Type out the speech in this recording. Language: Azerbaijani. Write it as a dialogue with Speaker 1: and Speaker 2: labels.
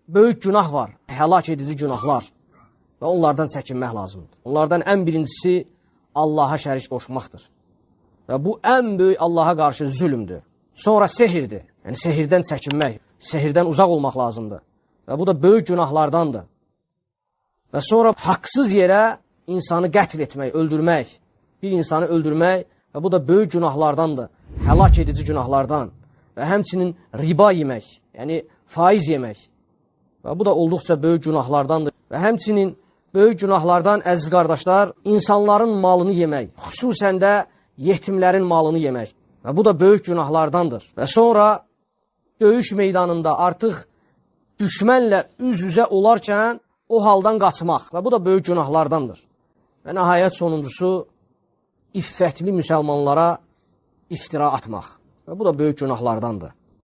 Speaker 1: böyük günah var, həlak edici günahlar və onlardan çəkinmək lazımdır. Onlardan ən birincisi Allaha şərik qoşmaqdır. Və bu ən böyük Allaha qarşı zülümdür. Sonra sehirdir. Yəni sehirdən çəkinmək, sehirdən uzaq olmaq lazımdır. Və bu da böyük günahlardandır. Və sonra haqsız yerə insanı qətl etmək, öldürmək, bir insanı öldürmək və bu da böyük günahlardandır, həlak edici günahlardan. Və həmçinin riba yemək, yəni faiz yemək. Və bu da olduqca böyük günahlardandır. Və həmçinin böyük günahlardan, əziz qardaşlar, insanların malını yemək, xüsusən də yetimlərin malını yemək. Və bu da böyük günahlardandır. Və sonra döyüş meydanında artıq düşmənlə üz-üzə olarkən o haldan qaçmaq. Və bu da böyük günahlardandır. Və nəhayət sonuncusu, iffətli müsəlmanlara iftira atmaq. Və bu da böyük günahlardandır.